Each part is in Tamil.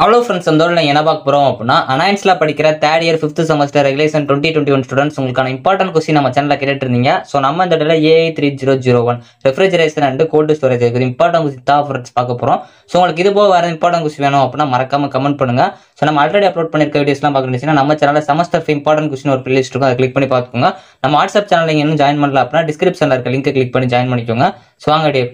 அவ்வளோ ஃப்ரெண்ட்ஸ் அந்த என்ன பார்க்க போகிறோம் அப்படின்னா அனாயன்ஸில் படிக்கிற third year 5th semester regulation 2021 students உங்களுக்கான இம்பார்ட்டன்ட் கொஸ்டின் நம்ம சேனலில் கேட்டுட்டு இருந்தீங்க. ஸோ நம்ம இந்த இடத்துல AI3001 refrigeration and gold storage இருக்குது இம்பார்ட்டன்ட் கொஸ்டின் தான் ஃப்ரெண்ட்ஸ் பார்க்க போகிறோம். ஸோ உங்களுக்கு இது போக வேறு இம்பார்ட்டன்ட் கொஸ்டின் வேணும் அப்படின்னா மறக்காம கமெண்ட் பண்ணுங்க. ஸோ நம்ம ஆல்ரெடி அப்லோட் பண்ணிருக்க வீடியோஸ்லாம் பார்க்கணுச்சுன்னா நம்ம சேனலில் செமஸ்டர் இம்பார்ட்டன்ட் கொஸ்டின் ஒரு பிளேலிஸ்ட் இருக்கும், அதை கிளிக் பண்ணி பார்த்துக்கோங்க. நம்ம வாட்ஸ்அப் சேனலில் இன்னும் ஜாயின் பண்ணல அப்படின்னா டிஸ்கிரிப்ஷனில் இருக்க லிங்க் கிளிக் பண்ணி ஜாயின் பண்ணிக்கோங்க. ஸோ வாங்க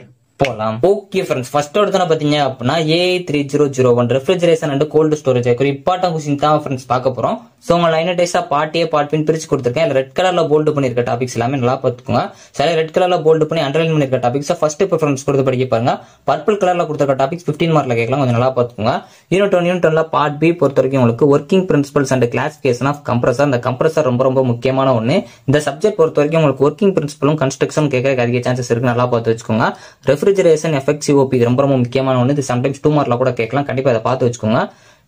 போலாம். ஓகே ஃப்ரெண்ட்ஸ், ஃபர்ஸ்ட் ஒருத்தன பாத்தீங்க அப்படின்னா AI3001 refrigeration and gold storage ஒரு இம்பார்ட்டன்ட் கொஸ்டின் தான் ஃப்ரெண்ட்ஸ் பார்க்க போறோம். ஸோ உங்க லைன் டேஸா பார்ட் ஏ பார்ட் பின் பிரிச்சு கொடுத்துருக்கேன். ரெட் கலர்ல போல்டு பண்ணிருக்க டாபிக்ஸ் எல்லாமே நல்லா பார்த்துக்கோங்க. சில ரெட் கலர்ல போல்டு பண்ணி அண்டர்லைன் பண்ணிருக்க டாபிக்ஸ் ஃபர்ஸ்ட் ப்ரிஃபரன்ஸ் கொடுத்து படிக்க பாருங்க. பர்பிள் கலர்ல கொடுத்துருக்க டாபிக்ஸ் 15 மார்க்ல கேட்கலாம், கொஞ்சம் நல்லா பார்த்துக்கோங்க. யூனிட் 1 பார்ட் பி பொறுத்த வரைக்கும் உங்களுக்கு working principles and classification of compressor. இந்த கம்ப்ரஸர் ரொம்ப முக்கியமான ஒன்று. இந்த சப்ஜெக்ட் பொறுத்த வரைக்கும் உங்களுக்கு ஒர்க்கிங் பிரின்சிபலும் கன்ஸ்ட்ரக்ஷன் கேட்கறதுக்கு அதிக சான்சஸ் இருக்கு, நல்லா பார்த்து வச்சுக்கோங்க. ரெஃப்ரிஜரேஷன் எஃபெக்ட் COP இது ரொம்ப முக்கியமான ஒன்று. இது சம்டைம்ஸ் 2 மார்க்ல கூட கேட்கலாம், கண்டிப்பா அதை பார்த்து வச்சுக்கோங்க.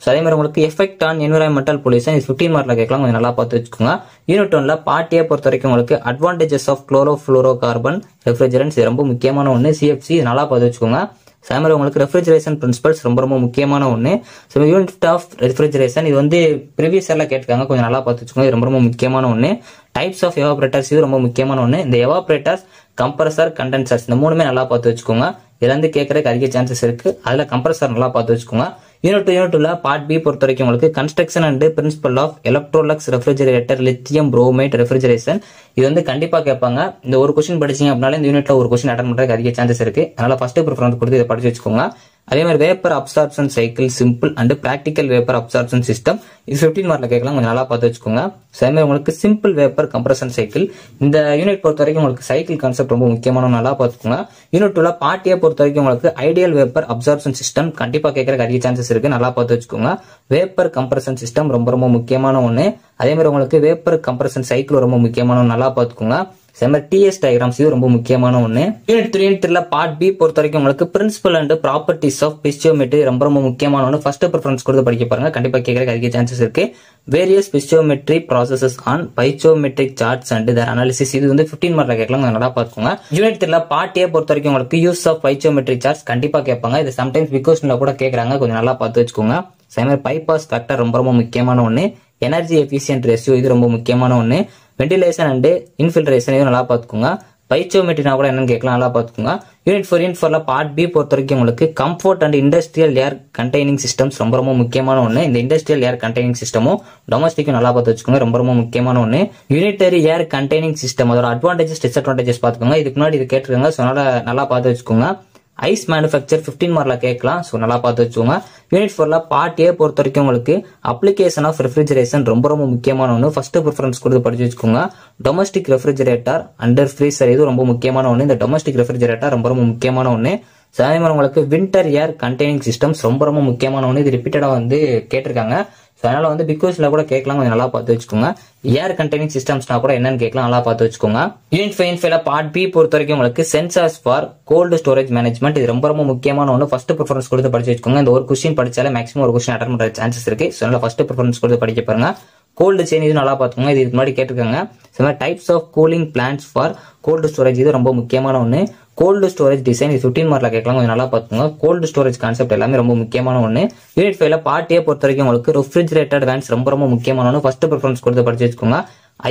ஸோ அதே மாதிரி உங்களுக்கு எஃபெக்ட் ஆன் என்விரான்மெண்டல் பொல்யூஷன் இது 15 மார்க்ல கேட்கலாம், கொஞ்சம் நல்லா பார்த்து வச்சுக்கோங்க. யூனிட் 1 பார்ட் ஏ பொறுத்த வரைக்கும் உங்களுக்கு அட்வான்டேஜஸ் ஆஃப் குளோரோஃப்ளோரோகார்பன் ரெஃப்ரிஜரன்ஸ் இது ரொம்ப முக்கியமான ஒன்று. CFC இது நல்லா பார்த்து வச்சுக்கோங்க. அதே மாதிரி உங்களுக்கு ரெஃப்ரிஜரேஷன் பிரின்சிபல்ஸ் ரொம்ப முக்கியமான ஒன்று. ஸோ யூனிட் ஆஃப் ரெஃப்ரிஜரேஷன் இது வந்து ப்ரீவியஸ் எல்லாம் கேட்டிருக்காங்க, கொஞ்சம் நல்லா பார்த்து வச்சுக்கோங்க. இது ரொம்ப முக்கியமான ஒன்று. டைப்ஸ் ஆஃப் எவாபரேட்டர்ஸ் இது ரொம்ப முக்கியமான ஒன்று. இந்த எவாபரேட்டர்ஸ், கம்ப்ரஸர், கண்டென்சர்ஸ் இந்த மூணுமே நல்லா பார்த்து வச்சுக்கோங்க. இதுல இருந்து கேட்கறதுக்கு அதிக சான்சஸ் இருக்கு. அதுல கம்ப்ரஸர் நல்லா பார்த்து வச்சுக்கோங்க. யூனிட் 2 பார்ட் பி பொறுத்த வரைக்கும் உங்களுக்கு construction and principle of Electrolux refrigerator lithium bromide refrigeration இது வந்து கண்டிப்பா கேட்பாங்க. இந்த ஒரு கொஸ்டின் படிச்சீங்க அப்படின்னால இந்த யூனிட்ல ஒரு கொஸ்டின் அட்டன் பண்றதுக்கு அதிக சான்சஸ் இருக்கு. அதனால ஃபர்ஸ்ட் ப்ரிஃபரன்ஸ் கொடுத்து இதை படிச்சு வச்சுக்கோங்க. அதே மாதிரி vapour absorption cycle simple and practical vapour absorption system இது 15 மார்க்ல கேட்கலாம், கொஞ்சம் நல்லா பார்த்து வச்சுக்கோங்க. அதே மாதிரி உங்களுக்கு சிம்பிள் வேப்பர் கம்ப்ரஷன் சைக்கிள் இந்த யூனிட் பொறுத்த வரைக்கும் உங்களுக்கு சைக்கிள் கான்செப்ட் ரொம்ப முக்கியமான, நல்லா பார்த்துக்கோங்க. யூனிட் 2 பார்ட் ஏ பொறுத்த வரைக்கும் உங்களுக்கு ஐடியல் வேப்பர் அப்சார்ப்ஷன் சிஸ்டம் கண்டிப்பா கேட்கறதுக்கு அதிக சான்சஸ் இருக்கு, நல்லா பார்த்து வச்சுக்கோங்க. வேப்பர் கம்ப்ரஷன் சிஸ்டம் ரொம்ப முக்கியமான ஒன்று. அதே மாதிரி உங்களுக்கு வேப்பர் கம்ப்ரஷன் சைக்கிள் ரொம்ப முக்கியமான ஒன்று, நல்லா பார்த்துக்கோங்க. TS டயக்ராம்ஸ் இது ரொம்ப முக்கியமான ஒன்று. யூனிட் 3 பார்ட் பி பொறுத்த வரைக்கும் உங்களுக்கு பிரின்சிபல் அண்ட் ப்ராப்பர்ட்டிஸ் ஆஃப் பிஸ்டியோமெட்ரி ரொம்ப முக்கியமான ஒன்று. ஃபர்ஸ்ட் ப்ரிஃபரன்ஸ் கொடுத்து படிக்க பாருங்க, கண்டிப்பா கேட்கறதுக்கு அதிக சான்சஸ் இருக்கு. Various psychometry processes on psychometric charts and their analysis இது வந்து 15 மார்க்ல கேட்கலாம், நல்லா பார்த்துக்கோங்க. யூனிட் 3 பார்ட் ஏ பொறுத்த வரைக்கும் உங்களுக்கு யூஸ் ஆஃப் பைச்சோமெட்ரிக் சார்ட்ஸ் கண்டிப்பா கேட்பாங்க. இது சம்டைம்ஸ் பிகோஸ்ல கூட கேட்கறாங்க, கொஞ்சம் நல்லா பார்த்து வச்சுக்கோங்க. அதே மாதிரி பைபாஸ் ஃபேக்டர் ரொம்ப முக்கியமான ஒன்று. எனர்ஜி எஃபிஷியன்ட் ரேஷியோ இது ரொம்ப முக்கியமான ஒன்று. வென்டிலேஷன் அண்ட் இன்ஃபில்ட்ரேஷன் இது நல்லா பார்த்துக்கோங்க. பைச்சோமெட்ரினா கூட என்னன்னு கேட்கலாம், நல்லா பார்த்துக்கோங்க. யூனிட் 4 பார்ட் பி பொறுத்த வரைக்கும் உங்களுக்கு comfort and industrial air containing systems ரொம்ப முக்கியமான ஒன்று. இந்த இண்டஸ்ட்ரியல் ஏர் கண்டெய்னிங் சிஸ்டமும் டொமஸ்டிக்கும் நல்லா பார்த்து வச்சுக்கோங்க, ரொம்ப முக்கியமான ஒன்று. யூனிட்டரி ஏர் கண்டெய்னிங் சிஸ்டம் அதோட அட்வான்டேஜஸ் டிஸ்அட்வான்டேஜஸ் பார்த்துக்கோங்க. இதுக்கு முன்னாடி இது கேட்டிருக்காங்க, ஸோ நல்லா பார்த்து வச்சுக்கோங்க. ஐஸ் மேனுஃபேக்சர் 15 மார்க்ல கேட்கலாம், ஸோ நல்லா பார்த்து வச்சுக்கோங்க. யூனிட் 4 பார்ட் ஏ பொறுத்த வரைக்கும் உங்களுக்கு அப்ளிகேஷன் ஆஃப் ரெஃப்ரிஜரேஷன் ரொம்ப முக்கியமான ஒன்று. ஃபர்ஸ்ட் ப்ரிஃபரன்ஸ் கொடுத்து படிச்சு வச்சுக்கோங்க. டொமஸ்டிக் ரெஃப்ரிஜரேட்டர் அண்டர் ஃப்ரீசர் இது ரொம்ப முக்கியமான ஒன்று. இந்த டொமஸ்டிக் ரெஃப்ரிஜரேட்டர் ரொம்ப முக்கியமான ஒன்று. அதே மாதிரி உங்களுக்கு வின்டர் ஏர் கண்டெய்னிங் சிஸ்டம்ஸ் ரொம்ப முக்கியமான ஒன்று. இது ரிப்பீட்டடா வந்து கேட்டிருக்காங்க, அதனால வந்து பிகாஸ்ல கூட கேட்கலாம், கொஞ்சம் நல்லா பார்த்து வச்சுக்கோங்க. ஏர் கண்டெய்னிங் சிஸ்டம்ஸ்னா கூட என்னன்னு கேட்கலாம், நல்லா பார்த்து வச்சுக்கோங்க. யூனிட் 5 பார்ட் பி பொறுத்த வரைக்கும் உங்களுக்கு sensors for cold storage management இது ரொம்ப முக்கியமான ஒன்று. ஃபர்ஸ்ட் ப்ரிஃபரன்ஸ் கொடுத்து படிச்சு வச்சுக்கோங்க. இந்த ஒரு கொஸ்டின் படிச்சாலே மேக்ஸிமம் ஒரு கொஸ்டின் அட்டன் பண்ற சான்சஸ் இருக்கு, ஸோ அதனால ஃபர்ஸ்ட் ப்ரிஃபரன்ஸ் கொடுத்து படிக்க பாருங்க. கோல்டு செயின் இது நல்லா பார்த்துக்கோங்க, இது முன்னாடி கேட்டிருக்காங்க. Types of cooling plans for cold storage இது ரொம்ப முக்கியமான ஒன்று. கோல்டு ஸ்டோரேஜ் டிசைன் இது 15 மார்க்ல கேட்கலாம், கொஞ்சம் நல்லா பார்த்துக்கோங்க. கோல்டு ஸ்டோரேஜ் கான்செப்ட் எல்லாமே ரொம்ப முக்கியமான ஒன்று. யூனிட் 5 பார்ட் ஏ பொறுத்த வரைக்கும் உங்களுக்கு ரெஃப்ரிஜரேட்டட் வேன்ஸ் ரொம்ப முக்கியமான ஒன்று. ஃபர்ஸ்ட் ப்ரிஃபரன்ஸ் கொடுத்து படிச்சு வச்சுக்கோங்க.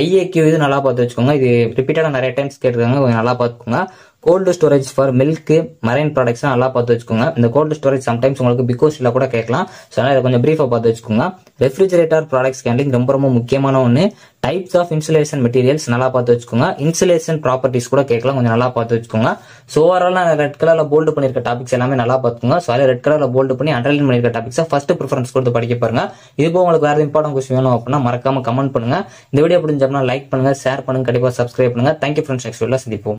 IAQ இது நல்லா பார்த்து வச்சுக்கோங்க, இது ரிப்பீட்டடா நிறைய டைம்ஸ் கேட்டிருக்காங்க, கொஞ்சம் நல்லா பார்த்துக்கோங்க. Gold storage for milk marine products நல்லா பார்த்து வச்சுக்கோங்க. இந்த கோல்டு ஸ்டோரேஜ் சம்டைம்ஸ் உங்களுக்கு பிகோஸ்ல கூட கேட்கலாம், ஸோ அதனால இதை கொஞ்சம் பிரீஃபா பார்த்து வச்சுக்கோங்க. ரெஃப்ரிஜரேட்டர் ப்ராடக்ட்ஸ் ஹேண்ட்லிங் ரொம்ப முக்கியமான ஒன்று. டைப்ஸ் ஆஃப் இன்சுலேஷன் மெட்டீரியல்ஸ் நல்லா பார்த்து வச்சுக்கோங்க. இன்சுலேஷன் ப்ராப்பர்ட்டிஸ் கூட கேட்கலாம், கொஞ்சம் நல்லா பார்த்து வச்சுக்கோங்க. ஸோ ஓவரால் ரெட் கலர்ல போல்டு பண்ணிருக்க டாபிக்ஸ் எல்லாமே நல்லா பார்த்துக்கோங்க. ஸோ அதில் ரெட் கலர்ல போல்டு பண்ணி அண்டர்லைன் பண்ணிருக்க டாபிக்ஸ் ஃபர்ஸ்ட் ப்ரிஃபரன்ஸ் கொடுத்து படிக்க பாருங்க. இது போக உங்களுக்கு வேற இம்பார்ட்டன்ட் கொஸ்டின் வேணும் அப்படின்னா மறக்காம கமெண்ட் பண்ணுங்க. இந்த வீடியோ பிடிச்சா லைக் பண்ணுங்க, ஷேர் பண்ணுங்க, கண்டிப்பா சப்ஸ்கிரைப் பண்ணுங்க. தேங்க்யூ ஃப்ரெண்ட்ஸ், நெக்ஸ்ட் வீடியோல சந்திப்போம்.